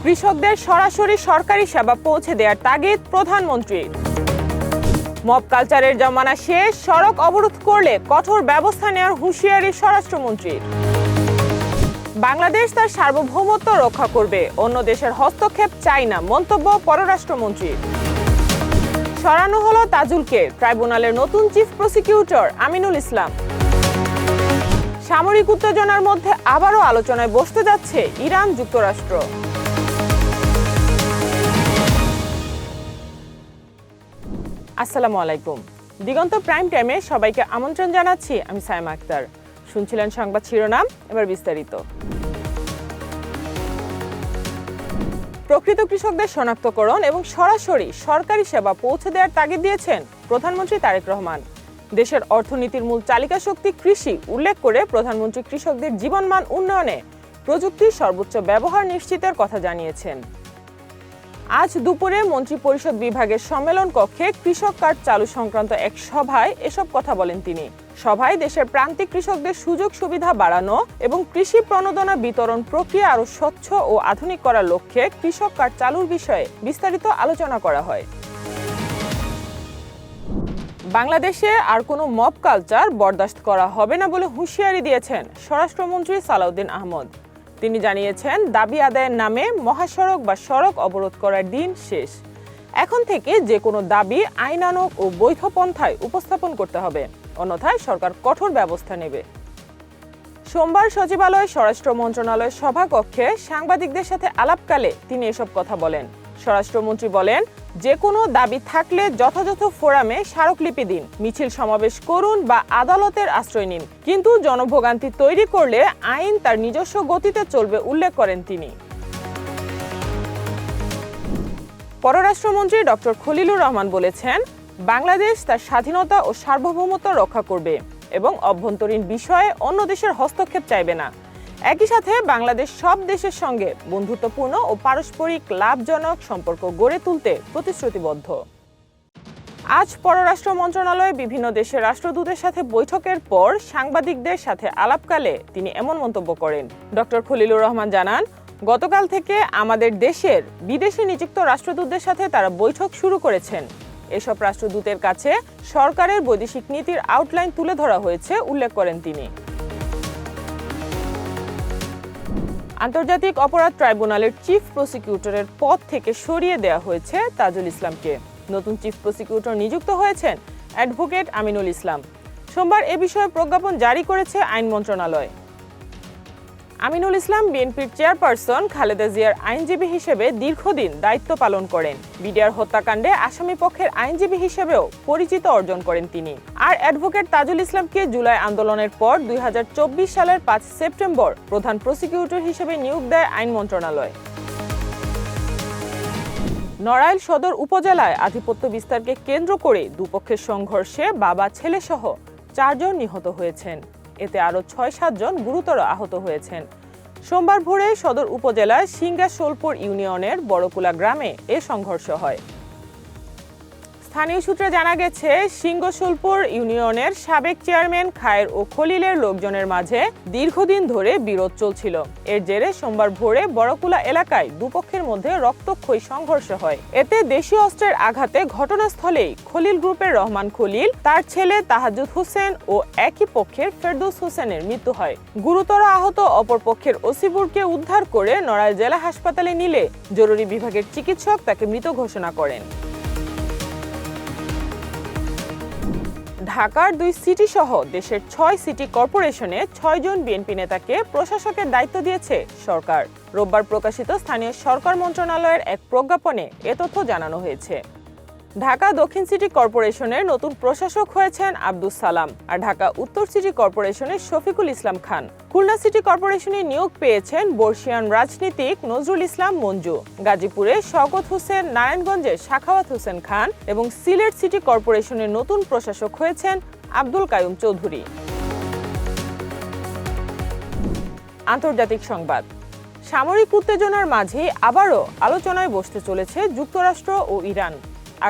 কৃষকদের সরাসরি সরকারি সেবা পৌঁছে দেওয়ার তাগিদ প্রধানমন্ত্রীর। মব কালচারের জমানা শেষ, সড়ক অবরোধ করলে কঠোর ব্যবস্থা নেওয়ার হুঁশিয়ারি স্বরাষ্ট্রমন্ত্রীর। বাংলাদেশ তার সার্বভৌমত্ব রক্ষা করবে, অন্য দেশের হস্তক্ষেপ চাই না, মন্তব্য পররাষ্ট্রমন্ত্রীর। সরানো হলো তাজুলকে, ট্রাইব্যুনালের নতুন চিফ প্রসিকিউটর আমিনুল ইসলাম। সামরিক উত্তেজনার মধ্যে আবারও আলোচনায় বসতে যাচ্ছে ইরান যুক্তরাষ্ট্র। আসসালামু আলাইকুম। দিগন্ত প্রাইম টাইমে সবাইকে আমন্ত্রণ জানাচ্ছি, আমি সাইমা আক্তার। শুনছিলেন সংবাদ শিরোনাম, এবার বিস্তারিত। প্রকৃত কৃষকদের শনাক্তকরণ এবং সরাসরি সরকারি সেবা পৌঁছে দেওয়ার তাগিদ দিয়েছেন প্রধানমন্ত্রী তারেক রহমান। দেশের অর্থনীতির মূল চালিকা শক্তি কৃষি উল্লেখ করে প্রধানমন্ত্রী কৃষকদের জীবনমান উন্নয়নে প্রযুক্তির সর্বোচ্চ ব্যবহার নিশ্চিতের কথা জানিয়েছেন। আজ দুপুরে মন্ত্রিপরিষদ বিভাগের সম্মেলন কক্ষে কৃষক কার্ড চালু সংক্রান্ত এক সভায় এসব কথা বলেন তিনি। সভায় দেশের প্রান্তিক কৃষকদের সুযোগ সুবিধা বাড়ানো এবং কৃষি প্রণোদনা বিতরণ প্রক্রিয়া আরও স্বচ্ছ ও আধুনিক করার লক্ষ্যে কৃষক কার্ড চালুর বিষয়ে বিস্তারিত আলোচনা করা হয়। বাংলাদেশে আর কোনো মব কালচার বরদাস্ত করা হবে না বলে হুঁশিয়ারি দিয়েছেন স্বরাষ্ট্রমন্ত্রী সালাউদ্দিন আহমদ। তিনি জানিয়েছেন, দাবি আদায়ের নামে মহাসড়ক বা সড়ক অবরোধ করার দিন শেষ। এখন থেকে যে কোনো দাবি আইনানুগ ও বৈধ পন্থায় উপস্থাপন করতে হবে, অন্যথায় সরকার কঠোর ব্যবস্থা নেবে। সোমবার সচিবালয় স্বরাষ্ট্র মন্ত্রণালয়ের সভাকক্ষে সাংবাদিকদের সাথে আলাপকালে তিনি এসব কথা বলেন। স্বরাষ্ট্রমন্ত্রী বলেন, যে কোনো দাবি থাকলে যথাযথ ফোরামে স্মারকলিপি দিন, মিছিল সমাবেশ করুন বা আদালতের আশ্রয় নিন, কিন্তু জনভোগান্তি তৈরি করলে আইন তার নিজস্ব গতিতে চলবে উল্লেখ করেন তিনি। পররাষ্ট্রমন্ত্রী ডক্টর খলিলুর রহমান বলেছেন, বাংলাদেশ তার স্বাধীনতা ও সার্বভৌমত্ব রক্ষা করবে এবং অভ্যন্তরীণ বিষয়ে অন্য দেশের হস্তক্ষেপ চাইবে না। একই সাথে বাংলাদেশ সব দেশের সঙ্গে বন্ধুত্বপূর্ণ ও পারস্পরিক লাভজনক সম্পর্ক গড়ে তুলতে প্রতিশ্রুতিবদ্ধ। আজ পররাষ্ট্র মন্ত্রণালয়ে বিভিন্ন দেশের রাষ্ট্রদূতের সাথে বৈঠকের পর সাংবাদিকদের সাথে আলাপকালে তিনি এমন মন্তব্য করেন। ডক্টর খলিলুর রহমান জানান, গতকাল থেকে আমাদের দেশের বিদেশে নিযুক্ত রাষ্ট্রদূতদের সাথে তারা বৈঠক শুরু করেছেন। এসব রাষ্ট্রদূতের কাছে সরকারের বৈদেশিক নীতির আউটলাইন তুলে ধরা হয়েছে উল্লেখ করেন তিনি। আন্তর্জাতিক অপরাধ ট্রাইব্যুনালের চিফ প্রসিকিউটরের পদ থেকে সরিয়ে দেওয়া হয়েছে তাজুল ইসলামকে। নতুন চিফ প্রসিকিউটর নিযুক্ত হয়েছেন অ্যাডভোকেট আমিনুল ইসলাম। সোমবার এ বিষয়ে প্রজ্ঞাপন জারি করেছে আইন মন্ত্রণালয়। আমিনুল ইসলাম বিএনপির চেয়ারপারসন খালেদা জিয়ার আইনজীবী হিসেবে দীর্ঘদিন দায়িত্ব পালন করেন। বিডিআর হত্যাকাণ্ডে আসামি পক্ষের আইনজীবী হিসেবেও পরিচিতি অর্জন করেন তিনি। আর অ্যাডভোকেট তাজুল ইসলামকে জুলাই আন্দোলনের পর 2024 সালের 5 সেপ্টেম্বর প্রধান প্রসিকিউটর হিসেবে নিয়োগ দেয় আইন মন্ত্রণালয়। নড়াইল সদর উপজেলায় আধিপত্য বিস্তারকে কেন্দ্র করে দুপক্ষের সংঘর্ষে বাবা ছেলে সহ 4 জন নিহত হয়েছেন। এতে আরও 6-7 জন গুরুতর আহত হয়েছেন। সোমবার ভোরে সদর উপজেলার সিংগাশোলপুর ইউনিয়নের বড়কুলা গ্রামে এ সংঘর্ষ হয়। স্থানীয় সূত্রে জানা গেছে, সিংগাশোলপুর ইউনিয়নের সাবেক চেয়ারম্যান খায়ের ও খলিলের লোকজনের মাঝে দীর্ঘদিন ধরে বিরোধ চলছিল। এর জেরে সোমবার ভোরে বড়কুলা এলাকায় দুপক্ষের মধ্যে রক্তক্ষয়ী সংঘর্ষ হয়। এতে দেশীয় অস্ত্রের আঘাতে ঘটনাস্থলেই খলিল গ্রুপের রহমান খলিল, তার ছেলে তাহাজুদ হোসেন ও একই পক্ষের ফেরদৌস হোসেনের মৃত্যু হয়। গুরুতর আহত অপর পক্ষের ওসিবুরকে উদ্ধার করে নড়াইল জেলা হাসপাতালে নিলে জরুরি বিভাগের চিকিৎসক তাকে মৃত ঘোষণা করেন। ঢাকার 2 সিটি সহ দেশের 6 সিটি কর্পোরেশনে 6 জন বিএনপি নেতাকে প্রশাসকের দায়িত্ব দিয়েছে সরকার। রোববার প্রকাশিত স্থানীয় সরকার মন্ত্রণালয়ের এক প্রজ্ঞাপনে এ তথ্য জানানো হয়েছে। ঢাকা দক্ষিণ সিটি কর্পোরেশনের নতুন প্রশাসক হয়েছেন আব্দুস সালাম, আর ঢাকা উত্তর সিটি কর্পোরেশনের শফিকুল ইসলাম খান। খুলনা সিটি কর্পোরেশনে নিয়োগ পেয়েছেন বর্ষিয়ান রাজনীতিক নজরুল ইসলাম মঞ্জু। গাজীপুরে শওকত হোসেন, নারায়ণগঞ্জে সাখাওয়াত হোসেন খান এবং সিলেট সিটি কর্পোরেশনের নতুন প্রশাসক হয়েছেন আব্দুল কাইয়ুম চৌধুরী। আন্তর্জাতিক সংবাদ। সামরিক উত্তেজনার মাঝে আবারও আলোচনায় বসতে চলেছে যুক্তরাষ্ট্র ও ইরান।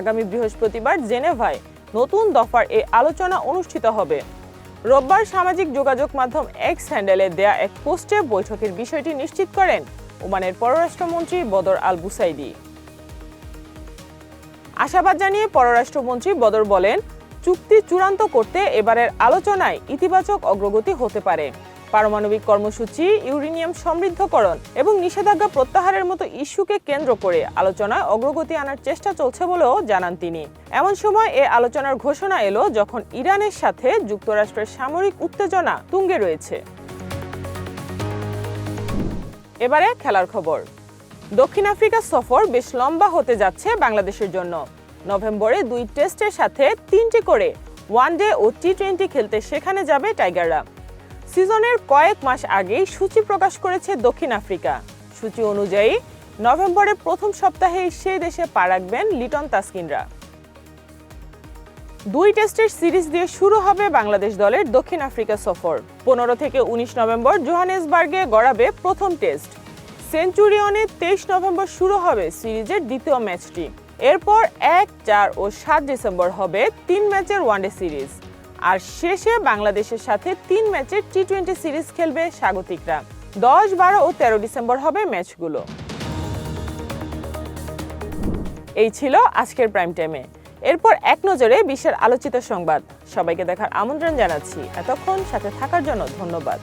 আগামী বৃহস্পতিবার জেনেভায় নতুন দফার এই আলোচনা অনুষ্ঠিত হবে। রোববার সামাজিক যোগাযোগ মাধ্যম এক্স হ্যান্ডেলে দেয়া এক পোস্টে বৈঠকের বিষয়টি নিশ্চিত করেন ওমানের পররাষ্ট্রমন্ত্রী বদর আল বুসাইদি। আশাবাদ জানিয়ে পররাষ্ট্রমন্ত্রী বদর বলেন, চুক্তি চূড়ান্ত করতে এবারের আলোচনায় ইতিবাচক অগ্রগতি হতে পারে। পারমাণবিক কর্মসূচি, ইউরেনিয়াম সমৃদ্ধকরণ এবং নিষেধাজ্ঞা প্রত্যাহারের মতো ইস্যুকে কেন্দ্র করে আলোচনায় অগ্রগতি আনার চেষ্টা চলছে বলেও জানান তিনি। এমন সময় এ আলোচনার ঘোষণা এলো যখন ইরানের সাথে যুক্তরাষ্ট্রের সামরিক উত্তেজনা তুঙ্গে রয়েছে। এবারে খেলার খবর। দক্ষিণ আফ্রিকা সফর বেশ লম্বা হতে যাচ্ছে বাংলাদেশের জন্য। নভেম্বরে 2 টেস্টের সাথে 3টি করে ওয়ানডে ও টি-20 খেলতে সেখানে যাবে টাইগাররা। সিজনের কয়েক মাস আগেই সূচি প্রকাশ করেছে দক্ষিণ আফ্রিকা। সূচি অনুযায়ী নভেম্বরের প্রথম সপ্তাহেই সেই দেশে পা রাখবেন লিটন তাসকিনরা। 2 টেস্টের সিরিজ দিয়ে শুরু হবে বাংলাদেশ দলের দক্ষিণ আফ্রিকা সফর। 15 থেকে 19 নভেম্বর জোহানেসবার্গে গড়াবে প্রথম টেস্ট। সেঞ্চুরিয়নে 23 নভেম্বর শুরু হবে সিরিজের দ্বিতীয় ম্যাচটি। এরপর 1, 4 ও 7 ডিসেম্বর হবে 3 ম্যাচের ওয়ানডে সিরিজ। আর শেষে বাংলাদেশের সাথে 3 ম্যাচের টি-20 সিরিজ খেলবে স্বাগতিকরা। 10, 12 ও 13 ডিসেম্বর হবে ম্যাচগুলো। এই ছিল আজকের প্রাইম টাইমে। এরপর এক নজরে বিশ্বের আলোচিত সংবাদ। সবাইকে দেখার আমন্ত্রণ জানাচ্ছি। এতক্ষণ সাথে থাকার জন্য ধন্যবাদ।